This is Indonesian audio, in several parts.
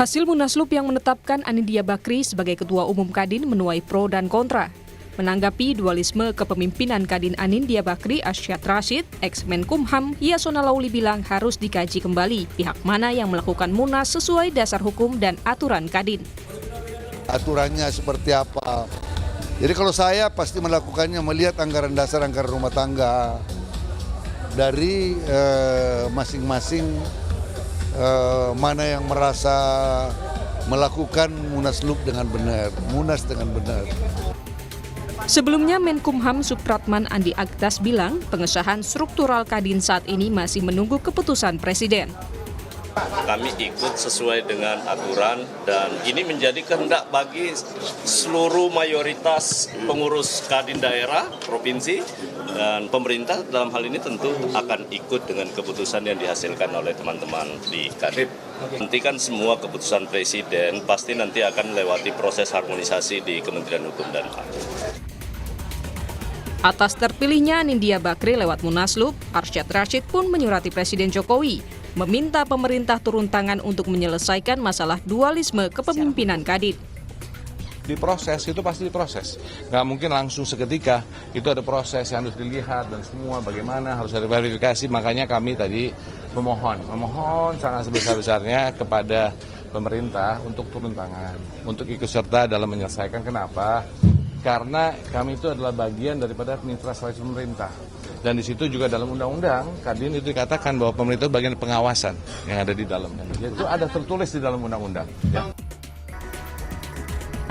Hasil Munaslup yang menetapkan Anindya Bakri sebagai Ketua Umum Kadin menuai pro dan kontra. Menanggapi dualisme kepemimpinan Kadin Anindya Bakri, Arsyad Rashid, ex-Menkumham, Yasona Lauli bilang harus dikaji kembali pihak mana yang melakukan Munas sesuai dasar hukum dan aturan Kadin. Aturannya seperti apa? Jadi kalau saya pasti melakukannya melihat anggaran dasar, anggaran rumah tangga dari masing-masing mana yang merasa melakukan Munaslup dengan benar, Munas dengan benar. Sebelumnya Menkumham Supratman Andi Aktas bilang pengesahan struktural Kadin saat ini masih menunggu keputusan Presiden. Kami ikut sesuai dengan aturan dan ini menjadi kehendak bagi seluruh mayoritas pengurus Kadin daerah, provinsi, dan pemerintah dalam hal ini tentu akan ikut dengan keputusan yang dihasilkan oleh teman-teman di Kadin. Nanti kan semua keputusan Presiden pasti nanti akan melewati proses harmonisasi di Kementerian Hukum dan HAM. Atas terpilihnya Anindya Bakri lewat Munaslup, Arsyad Rashid pun menyurati Presiden Jokowi, meminta pemerintah turun tangan untuk menyelesaikan masalah dualisme kepemimpinan Kadin. Diproses, itu pasti diproses. Nggak mungkin langsung seketika, itu ada proses yang harus dilihat dan semua bagaimana, harus ada verifikasi. Makanya kami tadi memohon sangat sebesar-besarnya kepada pemerintah untuk turun tangan, untuk ikut serta dalam menyelesaikan. Kenapa? Karena kami itu adalah bagian daripada mitra strategis pemerintah. Dan di situ juga dalam undang-undang, Kadin itu dikatakan bahwa pemerintah itu bagian pengawasan yang ada di dalamnya. Itu ada tertulis di dalam undang-undang. Ya.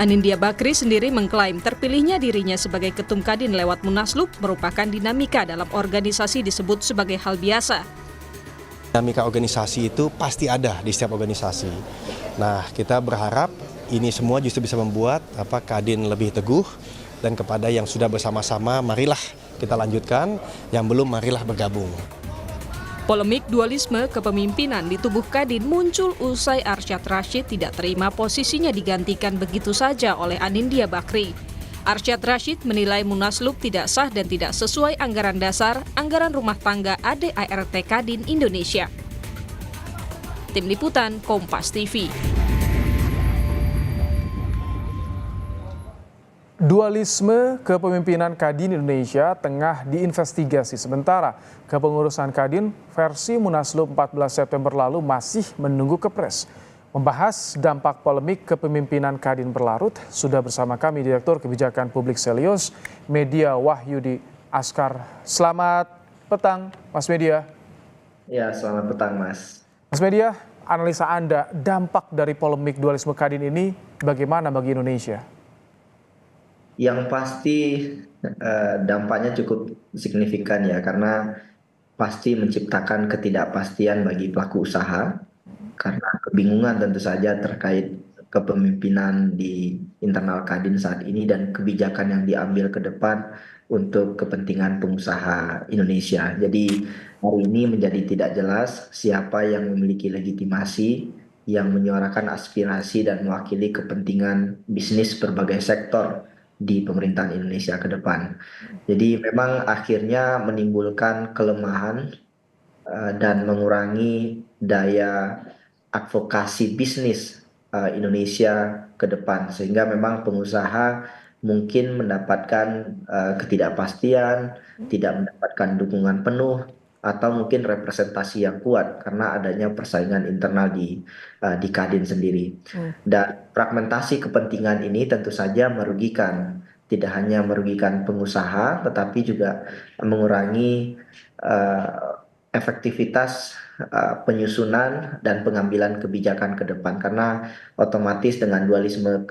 Anindya Bakri sendiri mengklaim terpilihnya dirinya sebagai Ketum Kadin lewat Munaslup merupakan dinamika dalam organisasi disebut sebagai hal biasa. Dinamika organisasi itu pasti ada di setiap organisasi. Nah, kita berharap ini semua justru bisa membuat Kadin lebih teguh, dan kepada yang sudah bersama-sama marilah kita lanjutkan, yang belum marilah bergabung. Polemik dualisme kepemimpinan di tubuh Kadin muncul usai Arsyad Rashid tidak terima posisinya digantikan begitu saja oleh Anindya Bakri. Arsyad Rashid menilai Munaslup tidak sah dan tidak sesuai anggaran dasar, anggaran rumah tangga ADART Kadin Indonesia. Tim Liputan Kompas TV. Dualisme kepemimpinan Kadin Indonesia tengah diinvestigasi. Sementara kepengurusan Kadin versi Munaslup 14 September lalu masih menunggu Kepres. Membahas dampak polemik kepemimpinan Kadin berlarut, sudah bersama kami Direktur Kebijakan Publik Selyos, Media Wahyudi Askar. Selamat petang, Mas Media. Ya, selamat petang, Mas. Mas Media, analisa Anda, dampak dari polemik dualisme Kadin ini bagaimana bagi Indonesia? Yang pasti dampaknya cukup signifikan ya, karena pasti menciptakan ketidakpastian bagi pelaku usaha, karena kebingungan tentu saja terkait kepemimpinan di internal Kadin saat ini dan kebijakan yang diambil ke depan untuk kepentingan pengusaha Indonesia. Jadi hari ini menjadi tidak jelas siapa yang memiliki legitimasi yang menyuarakan aspirasi dan mewakili kepentingan bisnis berbagai sektor di pemerintahan Indonesia ke depan. Jadi memang akhirnya menimbulkan kelemahan dan mengurangi daya advokasi bisnis Indonesia ke depan, sehingga memang pengusaha mungkin mendapatkan ketidakpastian, tidak mendapatkan dukungan penuh, atau mungkin representasi yang kuat karena adanya persaingan internal di Kadin sendiri. Dan fragmentasi kepentingan ini tentu saja merugikan, tidak hanya merugikan pengusaha, tetapi juga mengurangi efektivitas penyusunan dan pengambilan kebijakan ke depan, karena otomatis dengan dualisme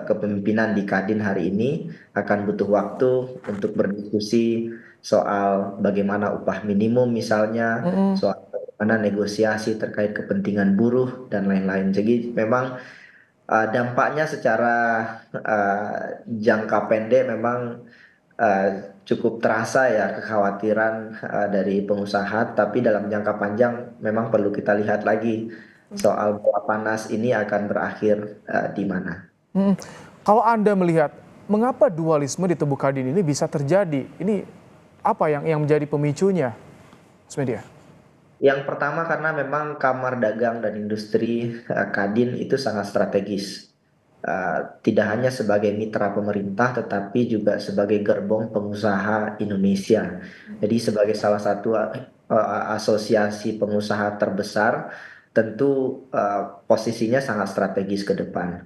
kepemimpinan di Kadin hari ini akan butuh waktu untuk berdiskusi soal bagaimana upah minimum misalnya, soal bagaimana negosiasi terkait kepentingan buruh dan lain-lain. Jadi memang dampaknya secara jangka pendek memang cukup terasa ya, kekhawatiran dari pengusaha, tapi dalam jangka panjang memang perlu kita lihat lagi soal bola panas ini akan berakhir di mana. Kalau Anda melihat mengapa dualisme di tubuh Kadin ini bisa terjadi, ini apa yang menjadi pemicunya, Mas Media? Yang pertama karena memang Kamar Dagang dan Industri Kadin itu sangat strategis. Tidak hanya sebagai mitra pemerintah tetapi juga sebagai gerbong pengusaha Indonesia. Jadi sebagai salah satu asosiasi pengusaha terbesar, tentu posisinya sangat strategis ke depan.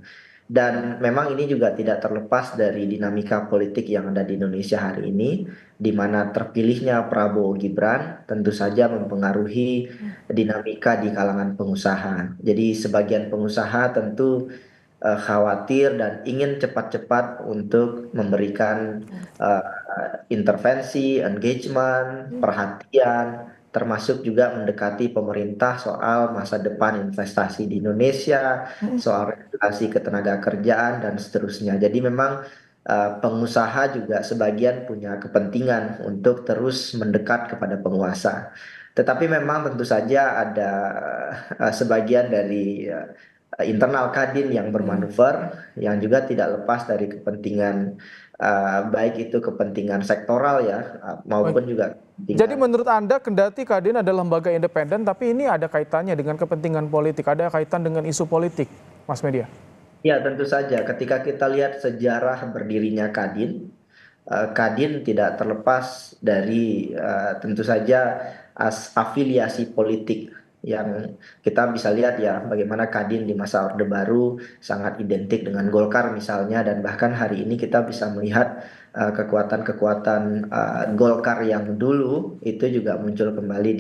Dan memang ini juga tidak terlepas dari dinamika politik yang ada di Indonesia hari ini, di mana terpilihnya Prabowo Gibran tentu saja mempengaruhi dinamika di kalangan pengusaha. Jadi sebagian pengusaha tentu khawatir dan ingin cepat-cepat untuk memberikan intervensi, engagement, perhatian, termasuk juga mendekati pemerintah soal masa depan investasi di Indonesia, soal regulasi ketenaga kerjaan dan seterusnya. Jadi memang pengusaha juga sebagian punya kepentingan untuk terus mendekat kepada penguasa. Tetapi memang tentu saja ada sebagian dari internal Kadin yang bermanuver, yang juga tidak lepas dari kepentingan baik itu kepentingan sektoral ya maupun juga Jadi kepentingan. menurut Anda kendati Kadin adalah lembaga independen tapi ini ada kaitannya dengan kepentingan politik, ada kaitan dengan isu politik, Mas Media? Ya tentu saja ketika kita lihat sejarah berdirinya Kadin, Kadin tidak terlepas dari tentu saja afiliasi politik yang kita bisa lihat ya bagaimana Kadin di masa Orde Baru sangat identik dengan Golkar misalnya, dan bahkan hari ini kita bisa melihat kekuatan-kekuatan Golkar yang dulu itu juga muncul kembali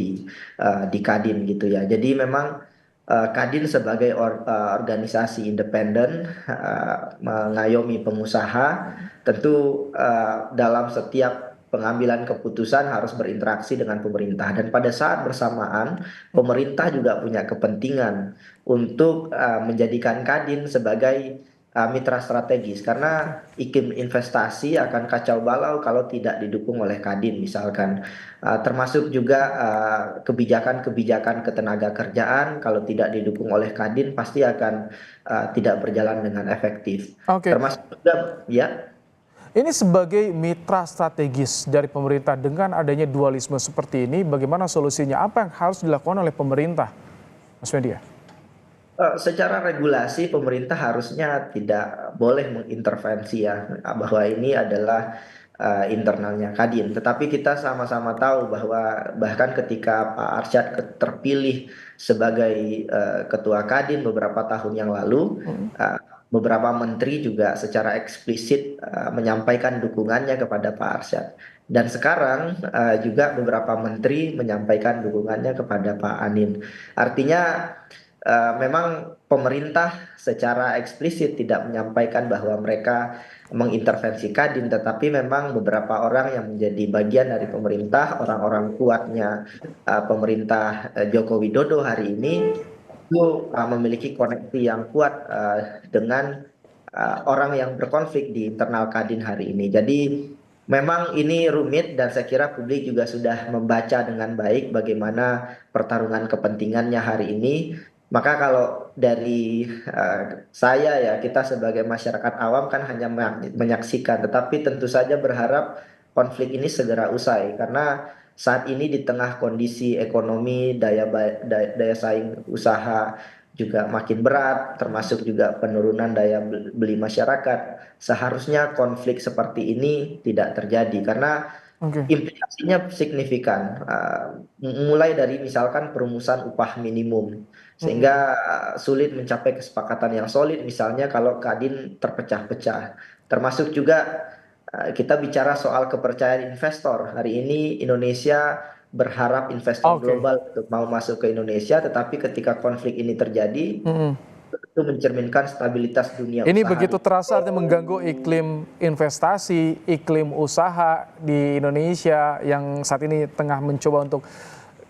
di Kadin gitu ya. Jadi memang Kadin sebagai organisasi independen mengayomi pengusaha, tentu dalam setiap pengambilan keputusan harus berinteraksi dengan pemerintah, dan pada saat bersamaan pemerintah juga punya kepentingan untuk menjadikan Kadin sebagai mitra strategis, karena iklim investasi akan kacau balau kalau tidak didukung oleh Kadin misalkan. Termasuk juga kebijakan-kebijakan ketenaga kerjaan kalau tidak didukung oleh Kadin pasti akan tidak berjalan dengan efektif. Oke, Termasuk juga ya. ini sebagai mitra strategis dari pemerintah dengan adanya dualisme seperti ini, bagaimana solusinya? Apa yang harus dilakukan oleh pemerintah, Mas Media? Secara regulasi pemerintah harusnya tidak boleh mengintervensi ya bahwa ini adalah internalnya Kadin. Tetapi kita sama-sama tahu bahwa bahkan ketika Pak Arsyad terpilih sebagai ketua Kadin beberapa tahun yang lalu, beberapa menteri juga secara eksplisit menyampaikan dukungannya kepada Pak Arsyad. Dan sekarang juga beberapa menteri menyampaikan dukungannya kepada Pak Anin. Artinya memang pemerintah secara eksplisit tidak menyampaikan bahwa mereka mengintervensi Kadin, tetapi memang beberapa orang yang menjadi bagian dari pemerintah, orang-orang kuatnya pemerintah Joko Widodo hari ini itu memiliki koneksi yang kuat dengan orang yang berkonflik di internal Kadin hari ini. Jadi memang ini rumit dan saya kira publik juga sudah membaca dengan baik bagaimana pertarungan kepentingannya hari ini. Maka kalau dari saya ya, kita sebagai masyarakat awam kan hanya menyaksikan, tetapi tentu saja berharap konflik ini segera usai, karena saat ini di tengah kondisi ekonomi daya saing usaha juga makin berat, termasuk juga penurunan daya beli masyarakat. Seharusnya konflik seperti ini tidak terjadi karena implikasinya signifikan, mulai dari misalkan perumusan upah minimum, sehingga sulit mencapai kesepakatan yang solid misalnya kalau Kadin terpecah-pecah. Termasuk juga kita bicara soal kepercayaan investor. Hari ini Indonesia berharap investor global untuk mau masuk ke Indonesia, tetapi ketika konflik ini terjadi, itu mencerminkan stabilitas dunia Ini usaha. begitu terasa artinya mengganggu iklim investasi, iklim usaha di Indonesia yang saat ini tengah mencoba untuk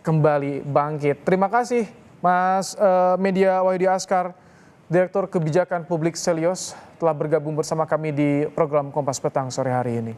kembali bangkit. Terima kasih Mas Media Wahyudi Askar, Direktur Kebijakan Publik Selios, telah bergabung bersama kami di program Kompas Petang sore hari ini.